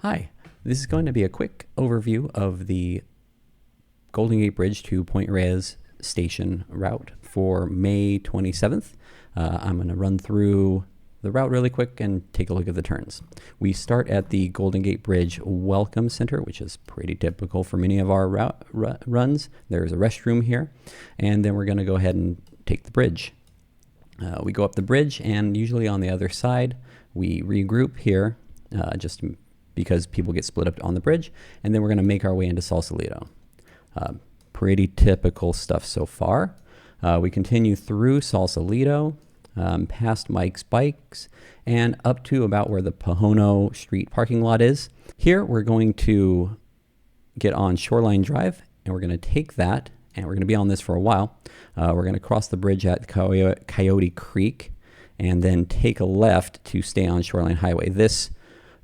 Hi, this is going to be a quick overview of the Golden Gate Bridge to Point Reyes Station route for May 27th. I'm going to run through the route really quick and take a look at the turns. We start at the Golden Gate Bridge Welcome Center, which is pretty typical for many of our runs. There's a restroom here, and then we're going to go ahead and take the bridge. We go up the bridge, and usually on the other side, we regroup here, just because people get split up on the bridge, and then we're going to make our way into Sausalito. Pretty typical stuff so far. We continue through Sausalito, past Mike's Bikes, and up to about where the Pohono Street parking lot is. Here we're going to get on Shoreline Drive, and we're going to take that, and we're going to be on this for a while. We're going to cross the bridge at Coyote Creek, and then take a left to stay on Shoreline Highway.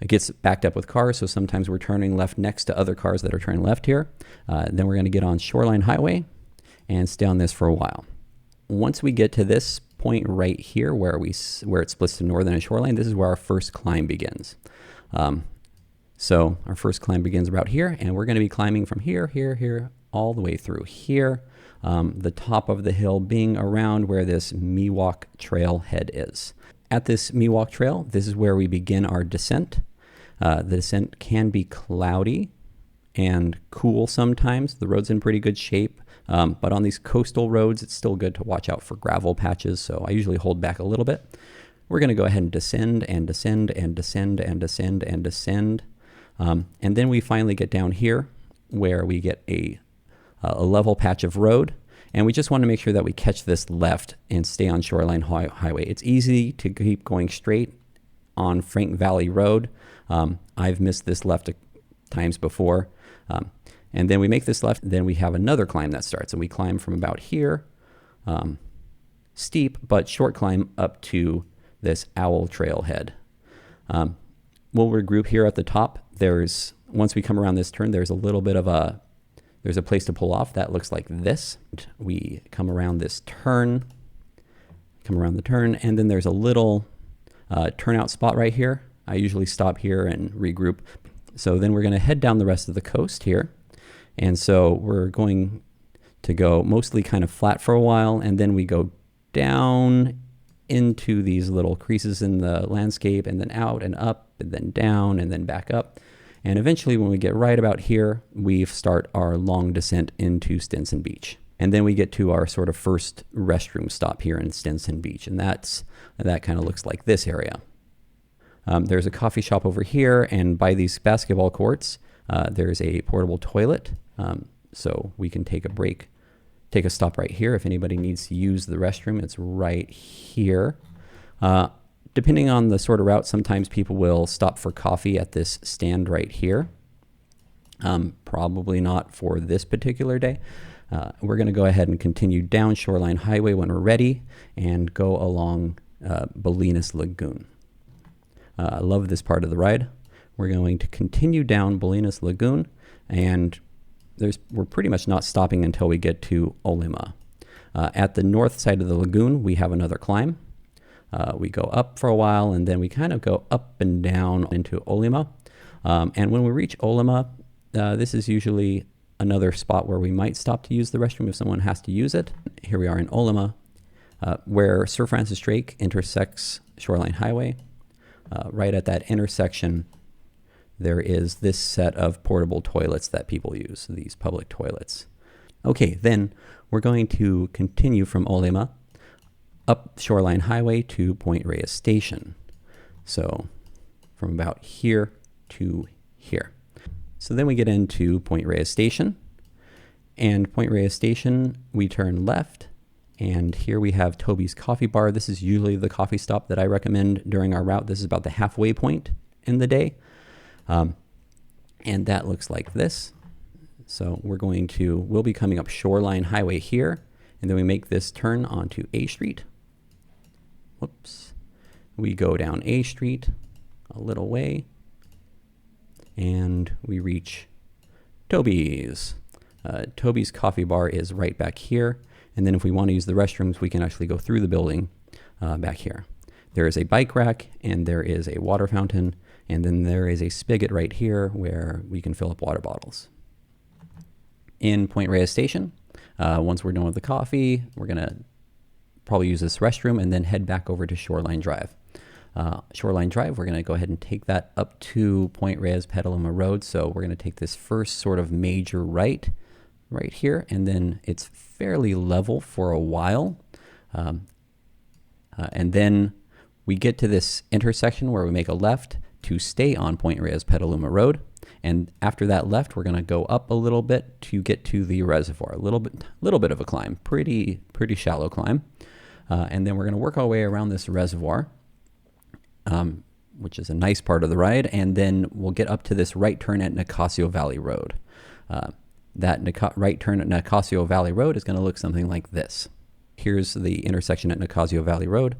It gets backed up with cars, so sometimes we're turning left next to other cars that are turning left here. Then we're going to get on Shoreline Highway and stay on this for a while. Once we get to this point right here where it splits to Northern and Shoreline, this is where our first climb begins. So our first climb begins about here, and we're going to be climbing from here, all the way through here. The top of the hill being around where this Miwok Trail head is. At this Miwok Trail, this is where we begin our descent. The descent can be cloudy and cool sometimes. The road's in pretty good shape, but on these coastal roads, it's still good to watch out for gravel patches, so I usually hold back a little bit. We're going to go ahead and descend and descend and descend and descend and descend. And then we finally get down here where we get a level patch of road. And we just want to make sure that we catch this left and stay on Shoreline Highway. It's easy to keep going straight on Frank Valley Road. I've missed this left times before. And then we make this left, then we have another climb that starts. And we climb from about here, steep but short climb up to this Owl Trailhead. We'll regroup here at the top. Once we come around this turn, there's a little bit of there's a place to pull off that looks like this. We come around this turn, and then there's a little turnout spot right here. I usually stop here and regroup. So then we're going to head down the rest of the coast here. And so we're going to go mostly kind of flat for a while, and then we go down into these little creases in the landscape, and then out and up, and then down, and then back up. And eventually when we get right about here, we start our long descent into Stinson Beach. And then we get to our sort of first restroom stop here in Stinson Beach. And that kind of looks like this area. There's a coffee shop over here, and by these basketball courts, there's a portable toilet. So we can take a stop right here. If anybody needs to use the restroom, it's right here. Depending on the sort of route, sometimes people will stop for coffee at this stand right here. Probably not for this particular day. We're going to go ahead and continue down Shoreline Highway when we're ready and go along Bolinas Lagoon. I love this part of the ride. We're going to continue down Bolinas Lagoon, and we're pretty much not stopping until we get to Olima. At the north side of the lagoon, we have another climb. We go up for a while, and then we kind of go up and down into Olima. And when we reach Olima, this is usually another spot where we might stop to use the restroom if someone has to use it. Here we are in Olima, where Sir Francis Drake intersects Shoreline Highway. Right at that intersection, there is this set of portable toilets that people use, these public toilets. Okay, then we're going to continue from Olima up Shoreline Highway to Point Reyes Station. So from about here to here. So then we get into Point Reyes Station. And Point Reyes Station, we turn left. And here we have Toby's Coffee Bar. This is usually the coffee stop that I recommend during our route. This is about the halfway point in the day. And that looks like this. So we'll be coming up Shoreline Highway here. And then we make this turn onto A Street. Whoops. We go down A Street a little way, and we reach Toby's. Toby's Coffee Bar is right back here, and then if we want to use the restrooms, we can actually go through the building back here. There is a bike rack, and there is a water fountain, And then there is a spigot right here where we can fill up water bottles. In Point Reyes Station, once we're done with the coffee, we're going to probably use this restroom and then head back over to Shoreline Drive. Shoreline Drive, we're going to go ahead and take that up to Point Reyes Petaluma Road. So we're going to take this first sort of major right here, and then it's fairly level for a while. And then we get to this intersection where we make a left to stay on Point Reyes Petaluma Road. And after that left, we're going to go up a little bit to get to the reservoir. A little bit of a climb, pretty shallow climb. And then we're going to work our way around this reservoir, which is a nice part of the ride. And then we'll get up to this right turn at Nicasio Valley Road. That right turn at Nicasio Valley Road is going to look something like this. Here's the intersection at Nicasio Valley Road.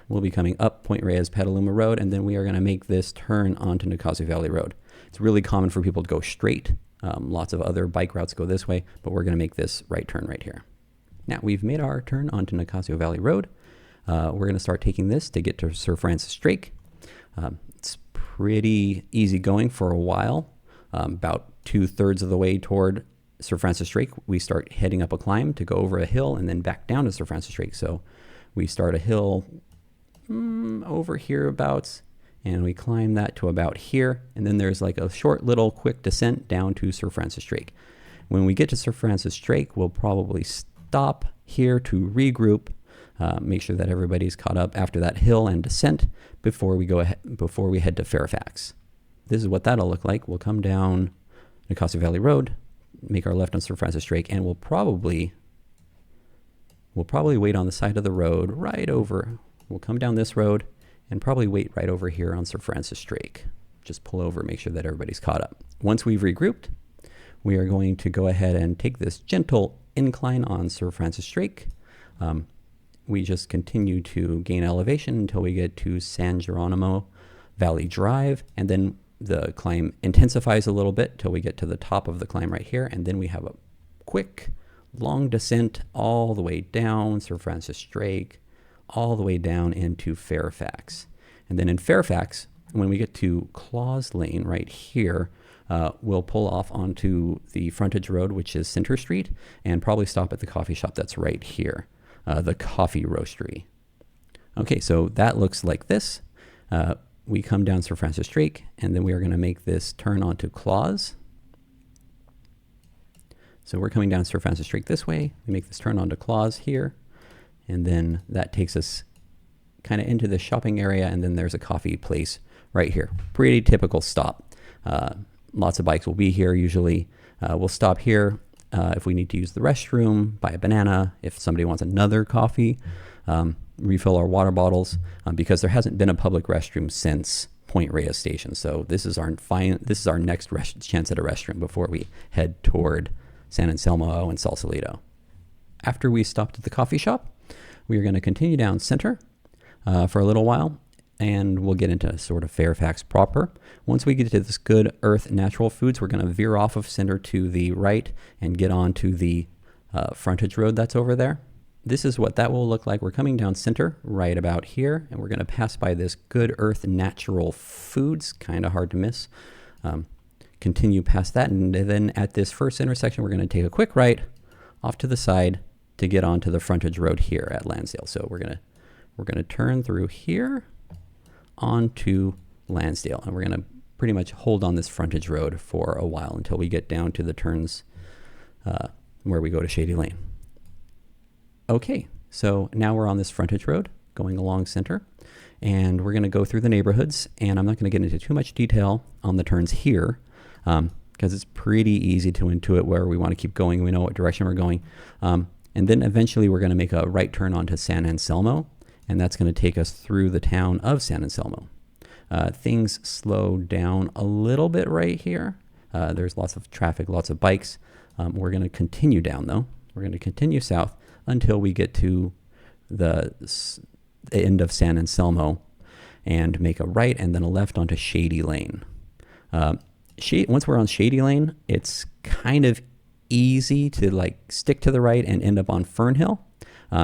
We'll be coming up Point Reyes Petaluma Road, and then we are going to make this turn onto Nicasio Valley Road. It's really common for people to go straight. Lots of other bike routes go this way, but we're going to make this right turn right here. Now we've made our turn onto Nicasio Valley Road. We're going to start taking this to get to Sir Francis Drake. It's pretty easy going for a while. About 2/3 of the way toward Sir Francis Drake, we start heading up a climb to go over a hill and then back down to Sir Francis Drake. So we start a hill over hereabouts, and we climb that to about here, and then there's like a short little quick descent down to Sir Francis Drake. When we get to Sir Francis Drake, we'll probably stop here to regroup, make sure that everybody's caught up after that hill and descent before we head to Fairfax. This is what that'll look like. We'll come down Nicasio Valley Road, make our left on Sir Francis Drake, and we'll probably wait on the side of the road right over. We'll come down this road and probably wait right over here on Sir Francis Drake. Just pull over, make sure that everybody's caught up. Once we've regrouped, we are going to go ahead and take this gentle incline on Sir Francis Drake. We just continue to gain elevation until we get to San Geronimo Valley Drive, and then the climb intensifies a little bit till we get to the top of the climb right here, and then we have a quick, long descent all the way down Sir Francis Drake, all the way down into Fairfax. And then in Fairfax, when we get to Claus Lane right here, we'll pull off onto the frontage road, which is Center Street, and probably stop at the coffee shop that's right here, the Coffee Roastery. Okay, so that looks like this. We come down Sir Francis Drake, and then we are going to make this turn onto Claus. So we're coming down Sir Francis Drake this way. We make this turn onto Claus here, and then that takes us kind of into the shopping area, and then there's a coffee place right here. Pretty typical stop. Lots of bikes will be here usually. We'll stop here if we need to use the restroom, buy a banana, if somebody wants another coffee, refill our water bottles, because there hasn't been a public restroom since Point Reyes Station. So this is our next chance at a restroom before we head toward San Anselmo and Sausalito. After we stopped at the coffee shop, we are going to continue down Center for a little while, and we'll get into sort of Fairfax proper. Once we get to this Good Earth Natural Foods, we're going to veer off of Center to the right and get onto the frontage road that's over there. This is what that will look like. We're coming down Center right about here, and we're going to pass by this Good Earth Natural Foods, kind of hard to miss. Continue past that, and then at this first intersection, we're going to take a quick right off to the side to get onto the frontage road here at Lansdale. So we're gonna turn through here onto Lansdale, and we're gonna pretty much hold on this frontage road for a while until we get down to the turns where we go to Shady Lane. Okay, so now we're on this frontage road going along Center, and we're gonna go through the neighborhoods, and I'm not gonna get into too much detail on the turns here, because it's pretty easy to intuit where we want to keep going. We know what direction we're going. And then eventually we're going to make a right turn onto San Anselmo, and that's going to take us through the town of San Anselmo. Things slow down a little bit right here. There's lots of traffic, lots of bikes. We're going to continue down, though. We're going to continue south until we get to the end of San Anselmo and make a right and then a left onto Shady Lane. Once we're on Shady Lane, it's kind of easy to like stick to the right and end up on Fernhill.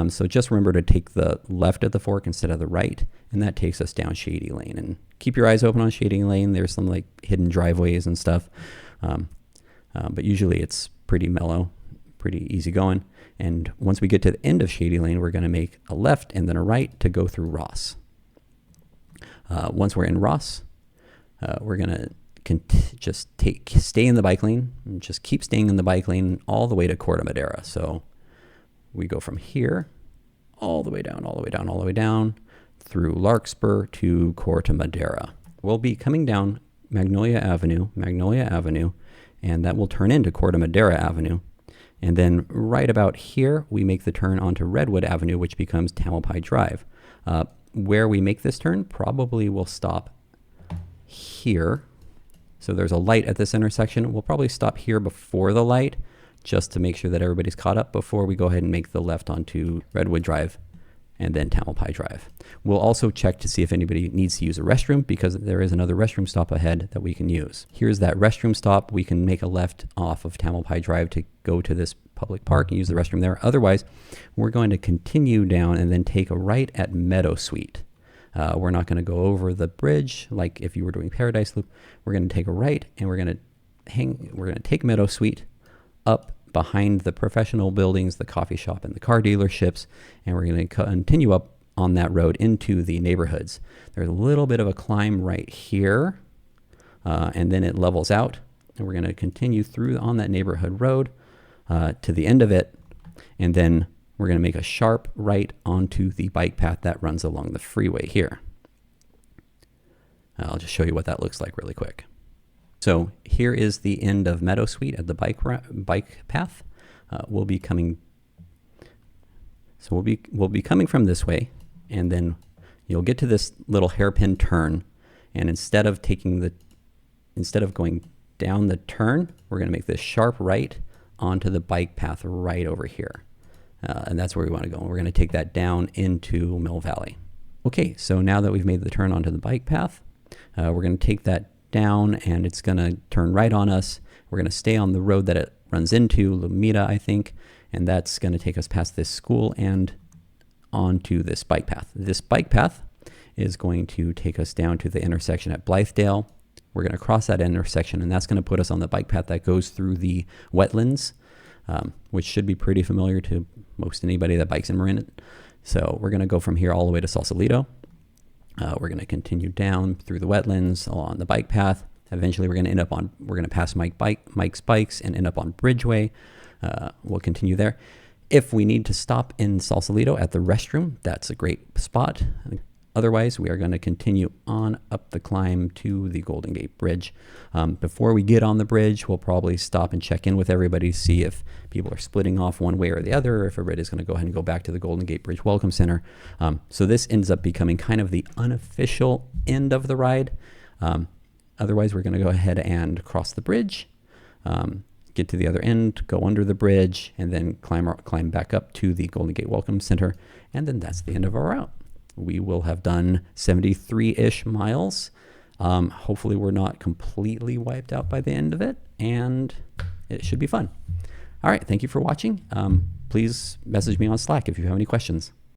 So just remember to take the left at the fork instead of the right, and that takes us down Shady Lane. And keep your eyes open on Shady Lane. There's some like hidden driveways and stuff, but usually it's pretty mellow, pretty easy going. And once we get to the end of Shady Lane, we're going to make a left and then a right to go through Ross. Once we're in Ross, we're going to just stay in the bike lane and just keep staying in the bike lane all the way to Corte Madera. So we go from here all the way down, all the way down, all the way down through Larkspur to Corte Madera. We'll be coming down Magnolia Avenue, and that will turn into Corte Madera Avenue. And then right about here, we make the turn onto Redwood Avenue, which becomes Tamalpais Drive. Where we make this turn, probably will stop here. So there's a light at this intersection. We'll probably stop here before the light just to make sure that everybody's caught up before we go ahead and make the left onto Redwood Drive and then Tamalpais Drive. We'll also check to see if anybody needs to use a restroom, because there is another restroom stop ahead that we can use. Here's that restroom stop. We can make a left off of Tamalpais Drive to go to this public park and use the restroom there. Otherwise, we're going to continue down and then take a right at Meadow Suite. We're not going to go over the bridge like if you were doing Paradise Loop. We're going to take a right, and we're going to take Meadow Suite up behind the professional buildings, the coffee shop, and the car dealerships, and we're going to continue up on that road into the neighborhoods. There's a little bit of a climb right here, and then it levels out, and we're going to continue through on that neighborhood road to the end of it, and then we're going to make a sharp right onto the bike path that runs along the freeway here. I'll just show you what that looks like really quick. So here is the end of Meadow Suite at the bike path. We'll be coming from this way, and then you'll get to this little hairpin turn, and instead of going down the turn, we're going to make this sharp right onto the bike path right over here. And that's where we want to go. And we're going to take that down into Mill Valley. Okay, so now that we've made the turn onto the bike path, we're going to take that down, and it's going to turn right on us. We're going to stay on the road that it runs into, Lumita, I think, and that's going to take us past this school and onto this bike path. This bike path is going to take us down to the intersection at Blythedale. We're going to cross that intersection, and that's going to put us on the bike path that goes through the wetlands, which should be pretty familiar to most anybody that bikes in Marin. So we're going to go from here all the way to Sausalito. We're going to continue down through the wetlands along the bike path. Eventually, we're going to pass Mike's Bikes and end up on Bridgeway. We'll continue there. If we need to stop in Sausalito at the restroom, that's a great spot. Otherwise, we are going to continue on up the climb to the Golden Gate Bridge. Before we get on the bridge, we'll probably stop and check in with everybody, see if people are splitting off one way or the other, or if everybody's going to go ahead and go back to the Golden Gate Bridge Welcome Center. So this ends up becoming kind of the unofficial end of the ride. Otherwise, we're going to go ahead and cross the bridge, get to the other end, go under the bridge, and then climb back up to the Golden Gate Welcome Center, and then that's the end of our route. We will have done 73-ish miles. Hopefully we're not completely wiped out by the end of it, and it should be fun. All right, thank you for watching. Please message me on Slack if you have any questions.